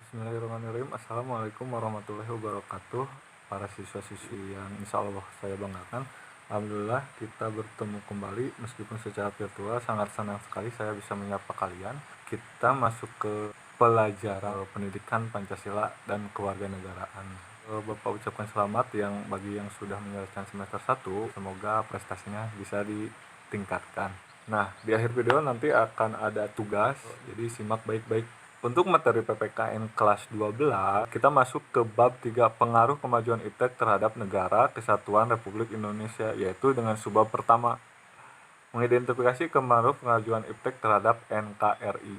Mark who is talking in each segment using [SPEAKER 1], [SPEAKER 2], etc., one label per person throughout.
[SPEAKER 1] Bismillahirrahmanirrahim. Assalamualaikum warahmatullahi wabarakatuh. Para siswa-siswi yang insya Allah saya banggakan. Alhamdulillah kita bertemu kembali meskipun secara virtual. Sangat senang sekali saya bisa menyapa kalian. Kita masuk ke pelajaran pendidikan Pancasila dan kewarganegaraan. Bapak ucapkan selamat bagi yang sudah menyelesaikan semester 1. Semoga prestasinya bisa ditingkatkan. Nah, di akhir video nanti akan ada tugas, jadi simak baik-baik. Untuk materi PPKN kelas 12, kita masuk ke bab 3 pengaruh kemajuan iptek terhadap negara kesatuan Republik Indonesia, yaitu dengan subbab pertama, mengidentifikasi pengaruh kemajuan iptek terhadap NKRI.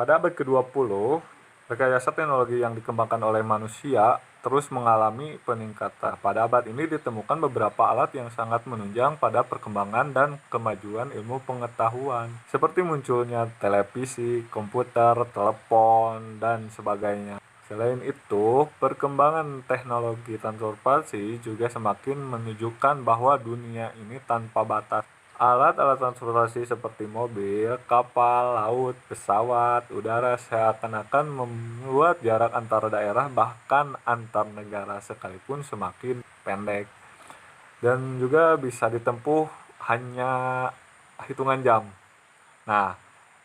[SPEAKER 1] Pada abad ke-20, rekayasa teknologi yang dikembangkan oleh manusia terus mengalami peningkatan. Pada abad ini ditemukan beberapa alat yang sangat menunjang pada perkembangan dan kemajuan ilmu pengetahuan, seperti munculnya televisi, komputer, telepon, dan sebagainya. Selain itu, perkembangan teknologi transportasi juga semakin menunjukkan bahwa dunia ini tanpa batas. Alat-alat transportasi seperti mobil, kapal, laut, pesawat, udara seakan-akan membuat jarak antar daerah bahkan antar negara sekalipun semakin pendek dan juga bisa ditempuh hanya hitungan jam. Nah,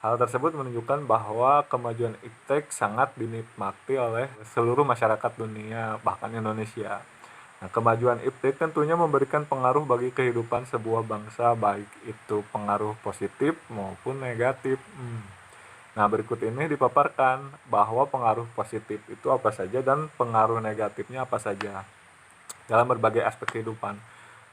[SPEAKER 1] hal tersebut menunjukkan bahwa kemajuan iptek sangat dinikmati oleh seluruh masyarakat dunia, bahkan Indonesia. Nah, kemajuan iptek tentunya memberikan pengaruh bagi kehidupan sebuah bangsa, baik itu pengaruh positif maupun negatif. Nah, berikut ini dipaparkan bahwa pengaruh positif itu apa saja dan pengaruh negatifnya apa saja dalam berbagai aspek kehidupan.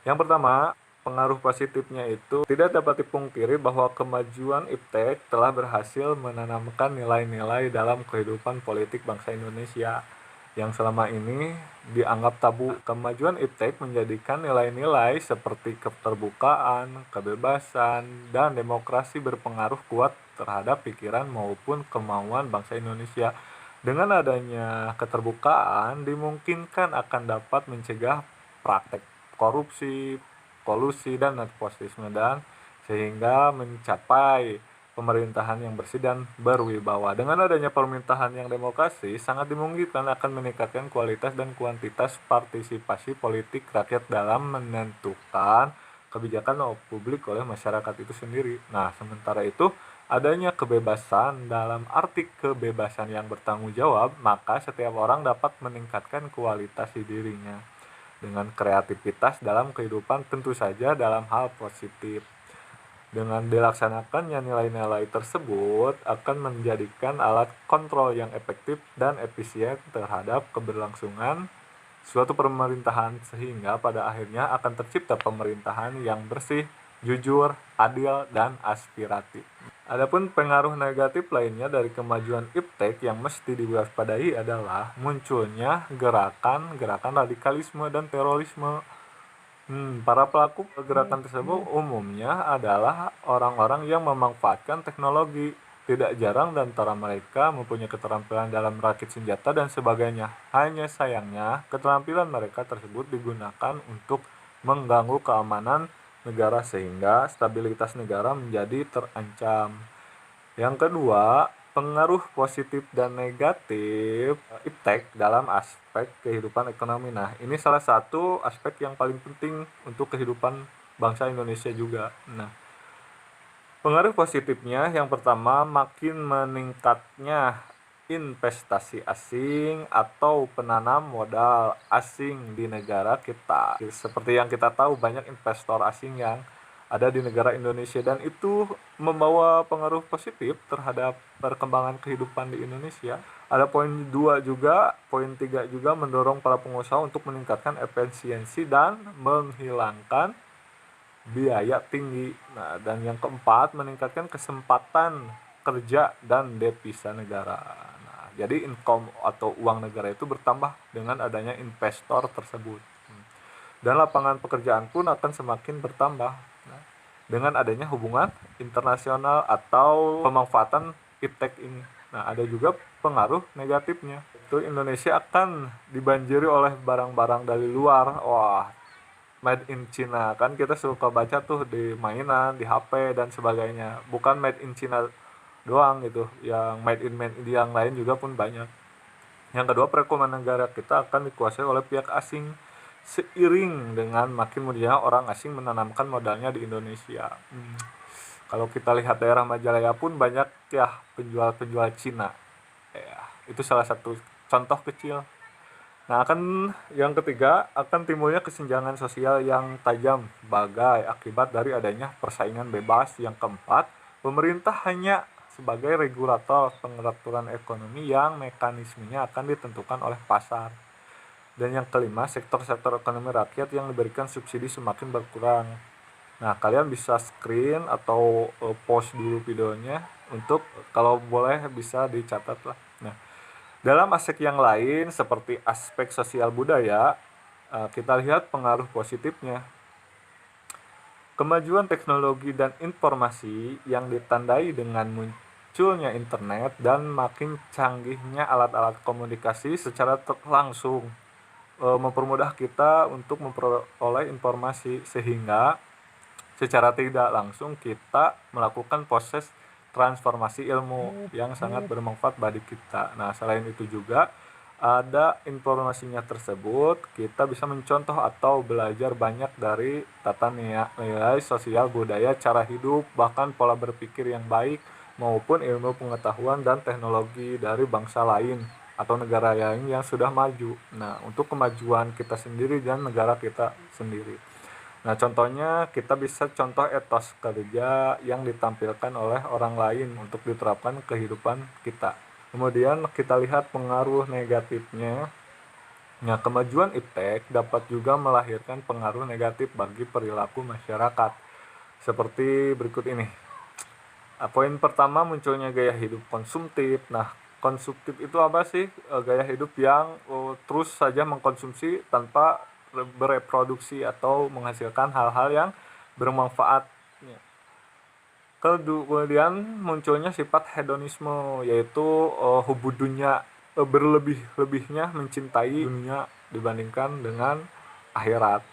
[SPEAKER 1] Yang pertama, pengaruh positifnya itu tidak dapat dipungkiri bahwa kemajuan iptek telah berhasil menanamkan nilai-nilai dalam kehidupan politik bangsa Indonesia yang selama ini dianggap tabu. Kemajuan iptek menjadikan nilai-nilai seperti keterbukaan, kebebasan, dan demokrasi berpengaruh kuat terhadap pikiran maupun kemauan bangsa Indonesia. Dengan adanya keterbukaan, dimungkinkan akan dapat mencegah praktek korupsi, kolusi, dan nepotisme, dan sehingga mencapai pemerintahan yang bersih dan berwibawa. Dengan adanya pemerintahan yang demokrasi, sangat dimungkinkan akan meningkatkan kualitas dan kuantitas partisipasi politik rakyat dalam menentukan kebijakan publik oleh masyarakat itu sendiri. Nah, sementara itu, adanya kebebasan dalam arti kebebasan yang bertanggung jawab, maka setiap orang dapat meningkatkan kualitas dirinya dengan kreativitas dalam kehidupan, tentu saja dalam hal positif. Dengan dilaksanakannya nilai-nilai tersebut akan menjadikan alat kontrol yang efektif dan efisien terhadap keberlangsungan suatu pemerintahan, sehingga pada akhirnya akan tercipta pemerintahan yang bersih, jujur, adil, dan aspiratif. Adapun pengaruh negatif lainnya dari kemajuan iptek yang mesti diwaspadai adalah munculnya gerakan radikalisme dan terorisme. Para pelaku gerakan tersebut umumnya adalah orang-orang yang memanfaatkan teknologi. Tidak jarang di antara mereka mempunyai keterampilan dalam merakit senjata dan sebagainya. Hanya sayangnya, keterampilan mereka tersebut digunakan untuk mengganggu keamanan negara sehingga stabilitas negara menjadi terancam. Yang kedua, pengaruh positif dan negatif iptek dalam aspek kehidupan ekonomi. Nah, ini salah satu aspek yang paling penting untuk kehidupan bangsa Indonesia juga. Nah, pengaruh positifnya yang pertama, makin meningkatnya investasi asing atau penanam modal asing di negara kita. Seperti yang kita tahu, banyak investor asing yang ada di negara Indonesia dan itu membawa pengaruh positif terhadap perkembangan kehidupan di Indonesia. Ada poin 2 juga, poin 3 juga mendorong para pengusaha untuk meningkatkan efisiensi dan menghilangkan biaya tinggi. Nah, dan yang keempat, meningkatkan kesempatan kerja dan devisa negara. Nah, jadi income atau uang negara itu bertambah dengan adanya investor tersebut. Dan lapangan pekerjaan pun akan semakin bertambah. Nah, dengan adanya hubungan internasional atau pemanfaatan iptek ini. Nah, ada juga pengaruh negatifnya. Itu Indonesia akan dibanjiri oleh barang-barang dari luar. Wah, made in China. Kan kita suka baca tuh di mainan, di HP dan sebagainya. Bukan made in China doang gitu. Yang made in yang lain juga pun banyak. Yang kedua, perekonomian negara kita akan dikuasai oleh pihak asing seiring dengan makin mudahnya orang asing menanamkan modalnya di Indonesia. Kalau kita lihat daerah Majalaya pun banyak ya penjual-penjual Cina. Ya, itu salah satu contoh kecil. Nah, yang ketiga akan timbulnya kesenjangan sosial yang tajam sebagai akibat dari adanya persaingan bebas. Yang keempat, pemerintah hanya sebagai regulator pengaturan ekonomi yang mekanismenya akan ditentukan oleh pasar. Dan yang kelima, sektor-sektor ekonomi rakyat yang diberikan subsidi semakin berkurang. Nah, kalian bisa screen atau pause dulu videonya untuk kalau boleh bisa dicatat lah. Nah, dalam aspek yang lain seperti aspek sosial budaya, kita lihat pengaruh positifnya. Kemajuan teknologi dan informasi yang ditandai dengan munculnya internet dan makin canggihnya alat-alat komunikasi secara langsung mempermudah kita untuk memperoleh informasi, sehingga secara tidak langsung kita melakukan proses transformasi ilmu yang sangat bermanfaat bagi kita. Nah, selain itu juga ada informasinya tersebut, kita bisa mencontoh atau belajar banyak dari tata nilai sosial budaya, cara hidup, bahkan pola berpikir yang baik maupun ilmu pengetahuan dan teknologi dari bangsa lain atau negara lain yang sudah maju. Nah, untuk kemajuan kita sendiri dan negara kita sendiri. Nah, contohnya kita bisa contoh etos kerja yang ditampilkan oleh orang lain untuk diterapkan kehidupan kita. Kemudian kita lihat pengaruh negatifnya. Nah, kemajuan iptek dapat juga melahirkan pengaruh negatif bagi perilaku masyarakat. Seperti berikut ini. Poin pertama, munculnya gaya hidup konsumtif. Nah, konsumtif itu apa sih? Gaya hidup yang terus saja mengkonsumsi tanpa bereproduksi atau menghasilkan hal-hal yang bermanfaat. Kemudian munculnya sifat hedonisme, yaitu hubud dunia, berlebih-lebihnya mencintai dunia dibandingkan dengan akhirat.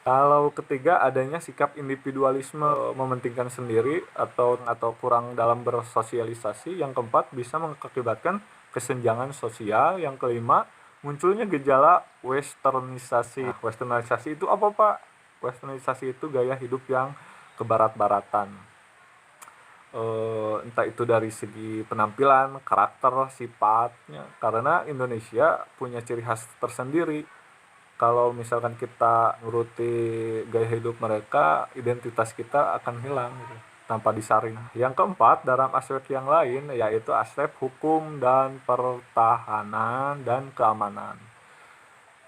[SPEAKER 1] Kalau ketiga, adanya sikap individualisme, mementingkan sendiri atau kurang dalam bersosialisasi. Yang keempat, bisa mengakibatkan kesenjangan sosial. Yang kelima, munculnya gejala westernisasi. Nah, westernisasi itu apa, Pak? Westernisasi itu gaya hidup yang kebarat-baratan. Entah itu dari segi penampilan, karakter, sifatnya. Karena Indonesia punya ciri khas tersendiri. Kalau misalkan kita nuruti gaya hidup mereka, identitas kita akan hilang gitu, tanpa disaring. Yang keempat, dalam aspek yang lain, yaitu aspek hukum dan pertahanan dan keamanan.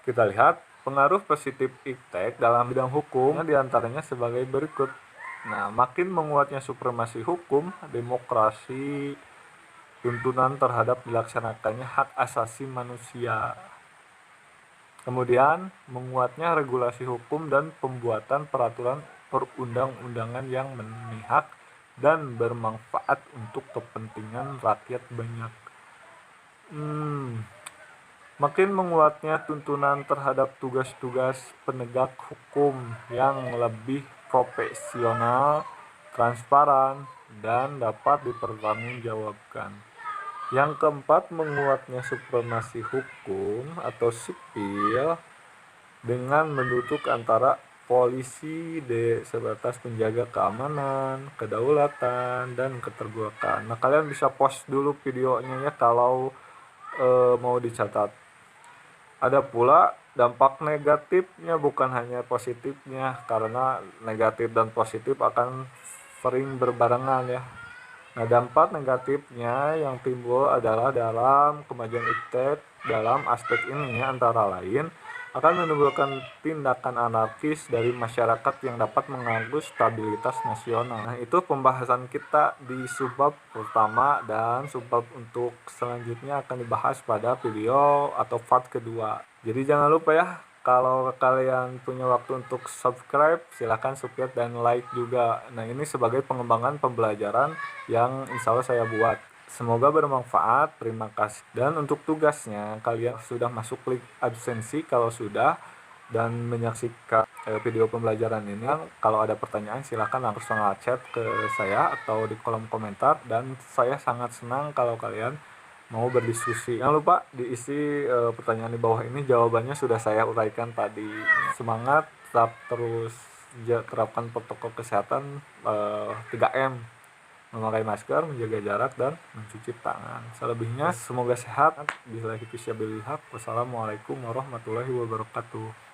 [SPEAKER 1] Kita lihat pengaruh positif iptek dalam bidang hukum diantaranya sebagai berikut. Nah, makin menguatnya supremasi hukum, demokrasi, tuntunan terhadap dilaksanakannya hak asasi manusia. Kemudian, menguatnya regulasi hukum dan pembuatan peraturan perundang-undangan yang memihak dan bermanfaat untuk kepentingan rakyat banyak. Makin menguatnya tuntunan terhadap tugas-tugas penegak hukum yang lebih profesional, transparan, dan dapat dipertanggungjawabkan. Yang keempat, menguatnya supremasi hukum atau sipil dengan menduduk antara polisi sebatas penjaga keamanan, kedaulatan, dan keterbukaan. Nah, kalian bisa post dulu videonya ya kalau mau dicatat. Ada pula dampak negatifnya, bukan hanya positifnya, karena negatif dan positif akan sering berbarengan ya. Nah, dampak negatifnya yang timbul adalah dalam kemajuan iptek dalam aspek ini antara lain akan menimbulkan tindakan anarkis dari masyarakat yang dapat mengganggu stabilitas nasional. Nah, itu pembahasan kita di subbab pertama, dan subbab untuk selanjutnya akan dibahas pada video atau part kedua. Jadi jangan lupa ya, kalau kalian punya waktu untuk subscribe, silahkan subscribe dan like juga. Nah, ini sebagai pengembangan pembelajaran yang insya Allah saya buat. Semoga bermanfaat, terima kasih. Dan untuk tugasnya, kalian sudah masuk klik absensi kalau sudah, dan menyaksikan video pembelajaran ini. Kalau ada pertanyaan, silahkan langsung chat ke saya atau di kolom komentar. Dan saya sangat senang kalau kalian mau berdiskusi. Jangan lupa diisi pertanyaan di bawah ini, jawabannya sudah saya uraikan tadi. Semangat, tetap terus terapkan protokol kesehatan 3M, memakai masker, menjaga jarak, dan mencuci tangan. Selebihnya semoga sehat. Billahi fisyabil haq. Wassalamualaikum warahmatullahi wabarakatuh.